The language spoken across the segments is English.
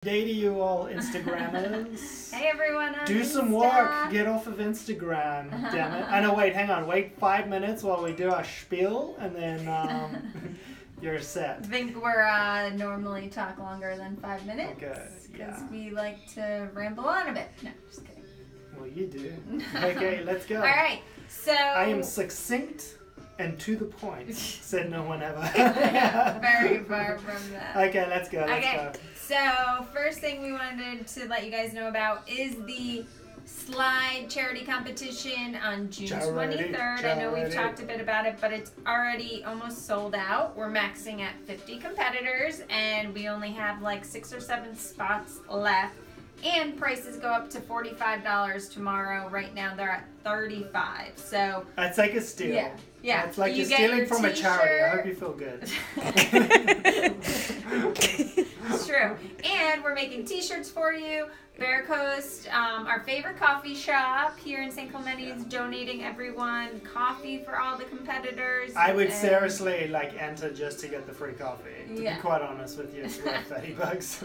Day to you all Instagrammers. Hey everyone on Do Insta. some work. Get off of Instagram, damn it. I know, wait, hang on. Wait 5 minutes while we do our spiel and then you're set. I think we're normally talk longer than 5 minutes. Okay, Because we like to ramble on a bit. No, just kidding. Well, you do. Okay, let's go. Alright, so... I am succinct and to the point, said no one ever. Very far from that. Okay, let's go. Let's Okay, go. so first thing we wanted to let you guys know about is the Slyde charity competition on June 23rd. I know we've talked a bit about it, but it's already almost sold out. We're maxing at 50 competitors, and we only have like 6 or 7 spots left. And prices go up to $45 tomorrow. Right now they're at $35. So that's like a steal. Yeah. It's like you're stealing from a charity. I hope you feel good. It's true. And we're making t-shirts for you. Bear Coast, our favorite coffee shop here in St. Clemente, is donating everyone coffee for all the competitors. I would seriously enter just to get the free coffee. To be quite honest with you, it's worth $30.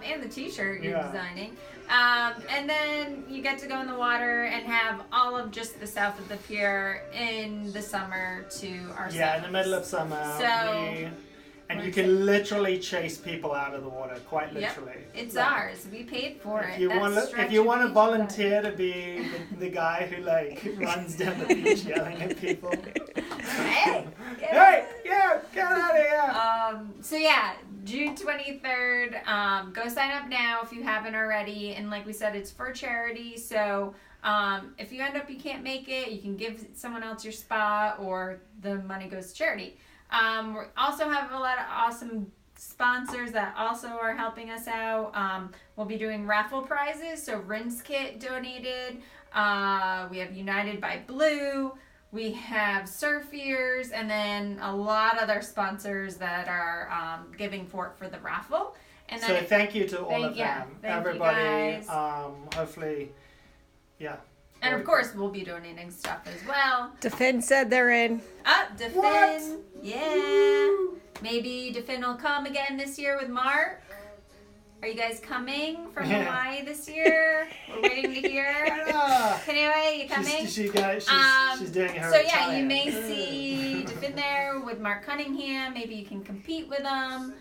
And the t-shirt you're designing. And then you get to go in the water and have all of just the south of the pier in the summer to ourselves. Yeah, in the middle of summer. And you can literally chase people out of the water, quite literally. Yep. It's ours. We paid for it. If you want to volunteer to be the guy who runs down the beach yelling at people. Hey, get out of here. So yeah, June 23rd. Go sign up now if you haven't already. And like we said, it's for charity. So if you end up you can't make it, you can give someone else your spot, or the money goes to charity. We also have a lot of awesome sponsors that also are helping us out. We'll be doing raffle prizes. So Rinse Kit donated. We have United by Blue. We have Surf Ears, and then a lot of other sponsors that are giving for the raffle. And then thank you to all of them. Everybody. Hopefully, And of course, we'll be donating stuff as well. Defin said they're in. Defin. What? Yeah. Woo. Maybe Defin will come again this year with Mark. Are you guys coming from Hawaii this year? We're waiting to hear. Anyway, you coming? She's doing her So Italian. you may see Defin there with Mark Cunningham. Maybe you can compete with them.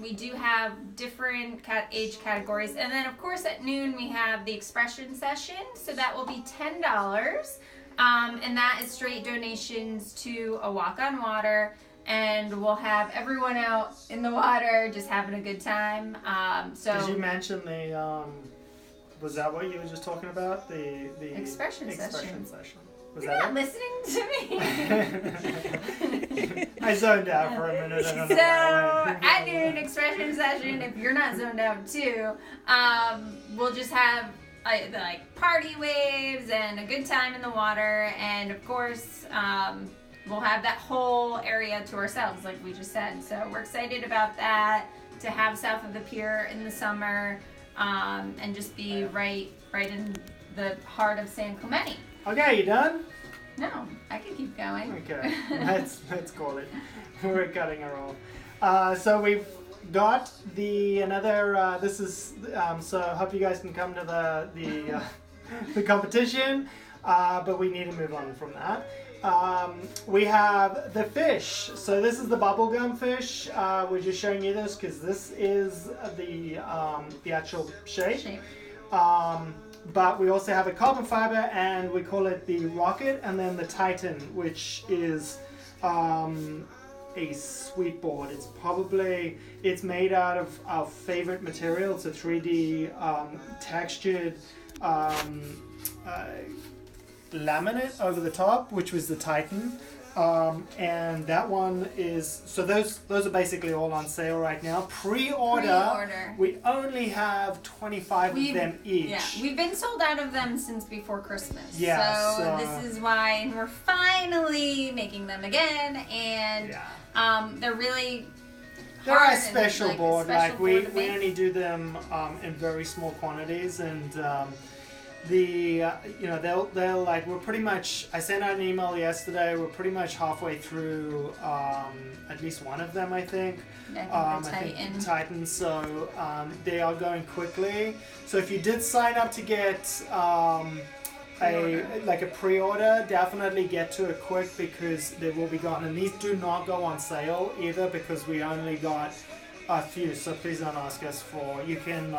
We do have different age categories, and then of course at noon we have the expression session, so that will be $10, and that is straight donations to a walk on water, and we'll have everyone out in the water just having a good time. Did you mention the was that what you were just talking about, the expression session? Was You're not listening to me. I zoned out for a minute. I don't know. So at noon, expression session. If you're not zoned out too, we'll just have like party waves and a good time in the water, and of course we'll have that whole area to ourselves, like we just said. So we're excited about that, to have south of the pier in the summer, and just be right in the heart of San Clemente. Okay, you done? No, I can keep going. Okay, let's call it. We're cutting her off. So we've got another. This is so I hope you guys can come to the competition, but we need to move on from that. We have the fish. So this is the bubblegum fish. We're just showing you this because this is the actual shape. But we also have a carbon fiber, and we call it the Rocket, and then the Titan, which is a sweet board. It's made out of our favorite material. It's a 3D textured laminate over the top, which was the Titan. And that one is, so those are basically all on sale right now. Pre-order. We only have 25 of them each. Yeah, we've been sold out of them since before Christmas. Yeah, so this is why, and we're finally making them again, and they're a special board. We only do them in very small quantities, and they'll like, we're pretty much, I sent out an email yesterday, we're pretty much halfway through at least one of them, I think. I think Titan, so they are going quickly. So if you did sign up to get a pre-order, definitely get to it quick because they will be gone. And these do not go on sale either because we only got a few, so please don't ask us for, you can't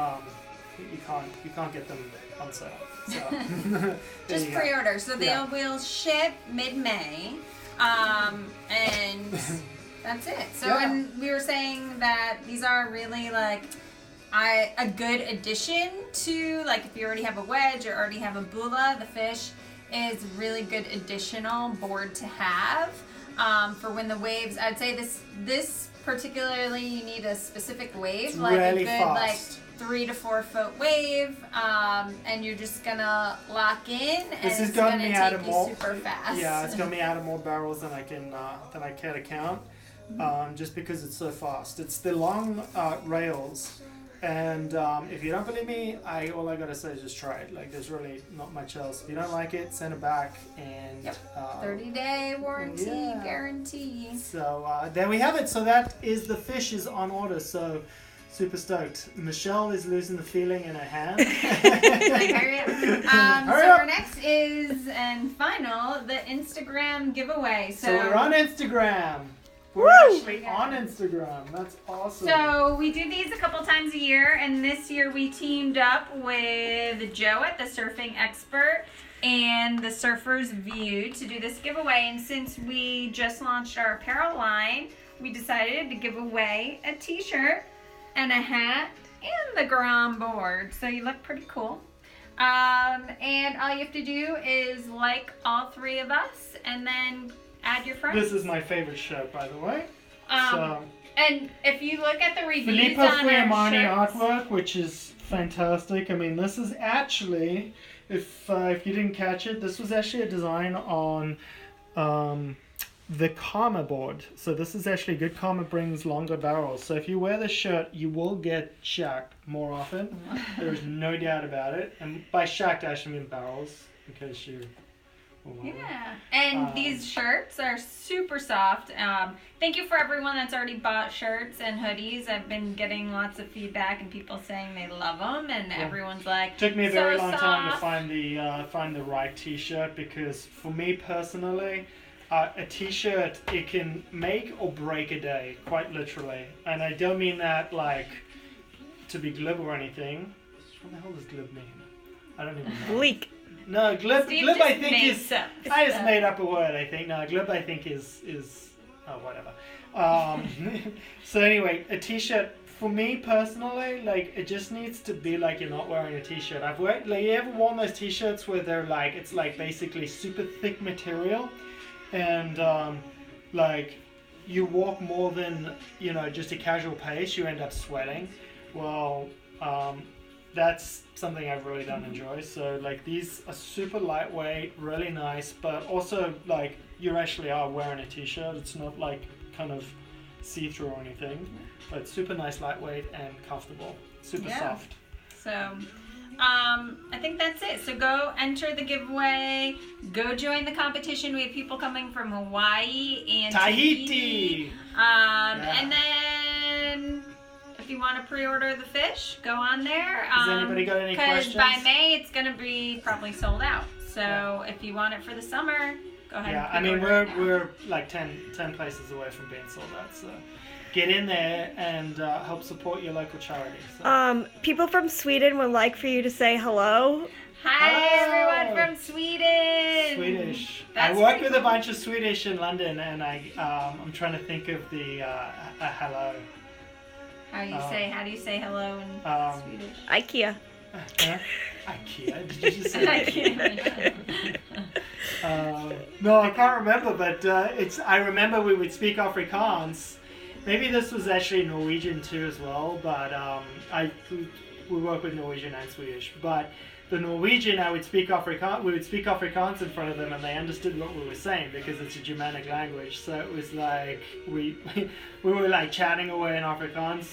get them on sale. So just pre-order. So they will ship mid-May, and that's it. So and we were saying that these are really like a good addition to, like, if you already have a wedge or already have a bula, the fish is really good additional board to have for when the waves. I'd say this particularly you need a specific wave, like really a good fast. Like 3 to 4 foot wave, and you're just gonna lock in, and this is gonna take you super fast. Yeah, it's gonna be out of more barrels than I care to count, just because it's so fast. It's the long rails, and if you don't believe me, all I gotta say is just try it. Like, there's really not much else. If you don't like it, send it back, and 30-day warranty guarantee. So there we have it. So that is the fish is on order. So. Super stoked. Michelle is losing the feeling in her hand. Hurry up. Our next is, and final, the Instagram giveaway. So we're on Instagram. We're actually on Instagram. That's awesome. So we do these a couple times a year, and this year we teamed up with Joe at the Surfing Expert and the Surfer's View to do this giveaway. And since we just launched our apparel line, we decided to give away a t-shirt and a hat and the Grom board, so you look pretty cool. And all you have to do is like all 3 of us, and then add your friends. This is my favorite shirt, by the way. And if you look at the reviews Filippo on Fiamani our shirts, artwork, which is fantastic. I mean, this is actually, if you didn't catch it, this was actually a design on the Karma board. So this is actually good. Karma brings longer barrels. So if you wear this shirt, you will get shacked more often. There's no doubt about it. And by shacked, I actually mean barrels, in case you... Yeah, and these shirts are super soft. Thank you for everyone that's already bought shirts and hoodies. I've been getting lots of feedback and people saying they love them, and everyone's like, took me a very long time to find the right t-shirt, because for me personally, a t-shirt, it can make or break a day, quite literally. And I don't mean that like to be glib or anything. What the hell does glib mean? I don't even know. Bleak. No, glib I think is... I just made up a word, I think. No, glib I think is oh, whatever. So anyway, a t-shirt, for me personally, like, it just needs to be like you're not wearing a t-shirt. I've worn, like, you ever worn those t-shirts where they're like, it's like basically super thick material, and like you walk more than, you know, just a casual pace, you end up sweating. Well, that's something I really don't enjoy. So like, these are super lightweight, really nice, but also like you actually are wearing a t-shirt. It's not like kind of see-through or anything, but it's super nice, lightweight, and comfortable. Super soft. So I think that's it. So go enter the giveaway. Go join the competition. We have people coming from Hawaii and Tahiti. And then if you want to pre-order the fish, go on there. Has anybody got any questions? Because by May, it's going to be probably sold out. So if you want it for the summer, go ahead and pre-order it. We're like 10 places away from being sold out. So get in there and help support your local charity. So. People from Sweden would like for you to say hello. Hi, everyone from Sweden. Swedish. I work with a bunch of Swedish in London, and I'm trying to think of the hello. How do you say hello in Swedish? IKEA. IKEA? Did you just say IKEA? No, I can't remember, but I remember we would speak Afrikaans. Maybe this was actually Norwegian too as well, but we work with Norwegian and Swedish, but the Norwegian, we would speak Afrikaans in front of them, and they understood what we were saying because it's a Germanic language. So it was like we were like chatting away in Afrikaans,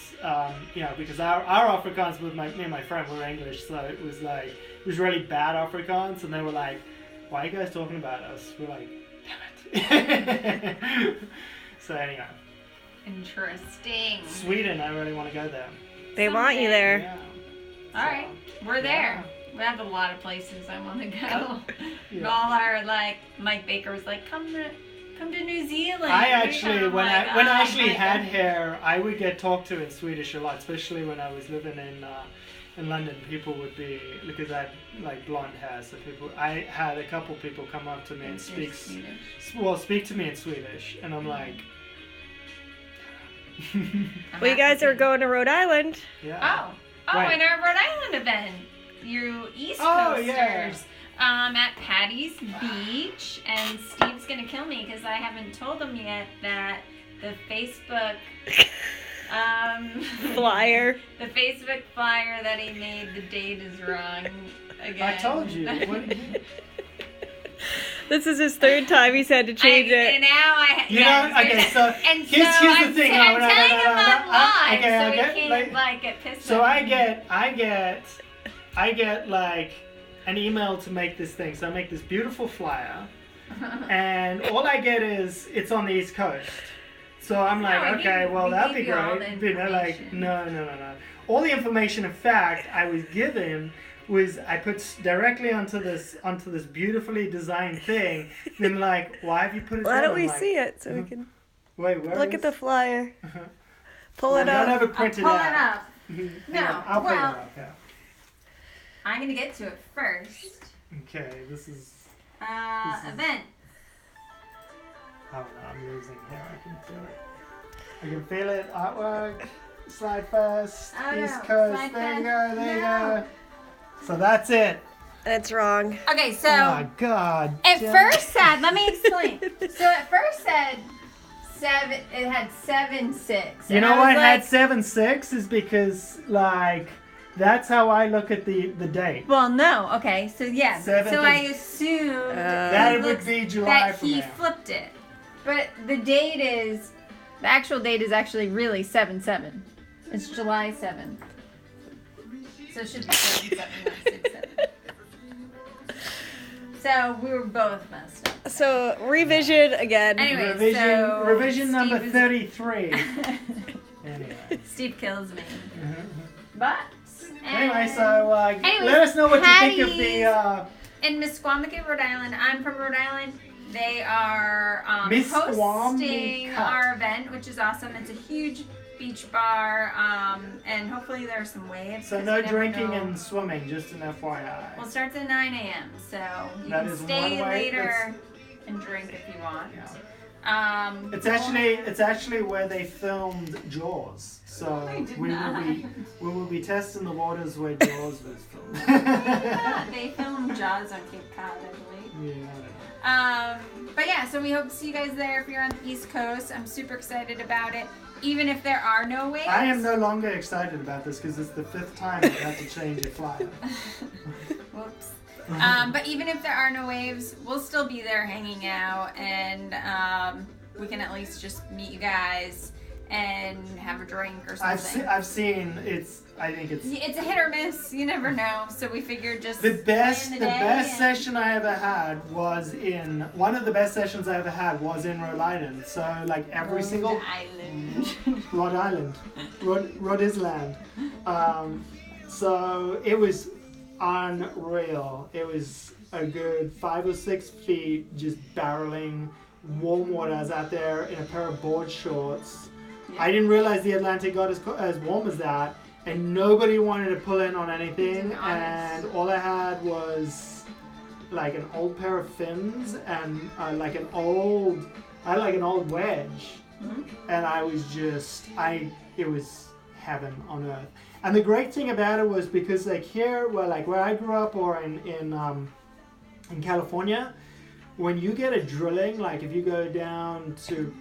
because our Afrikaans with me and my friend were English, so it was really bad Afrikaans, and they were like, "Why are you guys talking about us?" We're like, "Damn it!" So anyway. Interesting. Sweden, I really want to go there. They want you there. Yeah. All right, we're there. We have a lot of places I want to go. Yeah. All our Mike Baker was like, come to New Zealand. I actually, when I actually had hair, I would get talked to in Swedish a lot, especially when I was living in London. People would be, because I had like blonde hair, so I had a couple people come up to me and speak to me in Swedish, and I'm like. Well, you guys are going to Rhode Island. Yeah. Oh, Right. and our Rhode Island event. You East Coasters. Yeah. At Patty's Beach, and Steve's gonna kill me because I haven't told him yet that the Facebook Flyer. The Facebook flyer that he made, the date is wrong again. I told you. What did you... This is his third time he's had to change it. And now okay, so here's the thing. I'm telling him I'm live, so okay, he can't get pissed so off. I get like an email to make this thing. So I make this beautiful flyer, and all I get is it's on the East Coast. So I'm like, okay, well that'd be great. You know, like no. All the information, in fact, I was given was I put directly onto this beautifully designed thing. Then like, why have you put it? Why don't we like, see it so we can wait? look at the flyer? Pull it I don't up. have it printed Pull out. it up. No, I'll pull it well, up. Yeah. I'm gonna get to it first. Okay, this is. Event. Oh no, I'm losing here. I can feel it. Artwork. Slyde Fest. Oh, East no. Coast. Slyde There you Fest. go. There you go. So that's it. That's wrong. Okay, so Oh God. at damn first said, let me explain. So at first said 7. It had 7-6. You And know I why was it had like, 7-6 is because like that's how I look at the date. well, no. Okay, so yeah. Seventh So I is- assumed That it would looks be July that from he now. flipped it, but the actual date is actually really 7/7. It's July 7th. So it should be 7/7, not 6/7. So we were both messed up. So revision again. Anyway, so revision number Steve is- 33. Anyway. Steve kills me. But Anyway, so Anyways, let us know what you think of Patty's- the. in Misquamicut, Rhode Island. I'm from Rhode Island. They are hosting Misquamicut. our event, which is awesome. It's a huge beach bar, and hopefully there's some waves. So 'cause no you never drinking know. and swimming, just an FYI. Well, it starts at 9 a.m. So you That can is stay one way. later and drink if you want. Yeah. It's It's actually where they filmed Jaws. So I did we not. will be testing the waters where Jaws was filmed. Yeah, they filmed Jaws on Cape Cod, I believe. Yeah. But yeah, so we hope to see you guys there if you're on the East Coast. I'm super excited about it, even if there are no waves. I am no longer excited about this because it's the 5th time I've had to change a flyer. Whoops. But even if there are no waves, we'll still be there hanging out, and we can at least just meet you guys and have a drink or something. I've seen it's. I think it's It's a hit or miss. You never know. So we figured just the best. play in The day best and- session I ever had was in one of the best sessions I ever had was in Rhode Island. So like every single Rhode Island. Rhode Island, Rhode Island. So it was unreal. It was a good 5 or 6 feet, just barreling warm water. I was out there in a pair of board shorts. I didn't realize the Atlantic got as warm as that, and nobody wanted to pull in on anything. And all I had was like an old pair of fins and like an old wedge. And I was it was heaven on earth. And the great thing about it was because like here, where I grew up, or in California, when you get a drilling, like if you go down to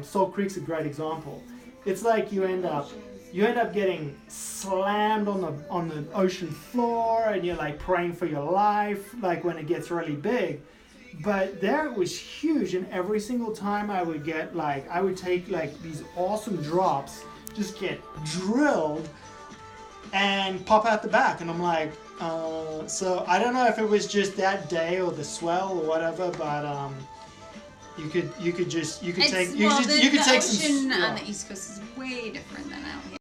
Salt Creek's a great example. It's like you end up you end up getting slammed on the ocean floor, and you're like praying for your life, like when it gets really big. But there it was huge, and every single time I would get like, I would take like these awesome drops, just get drilled, and pop out the back, and I'm like, so I don't know if it was just that day or the swell or whatever, but you could take some. The ocean on the East Coast is way different than out here.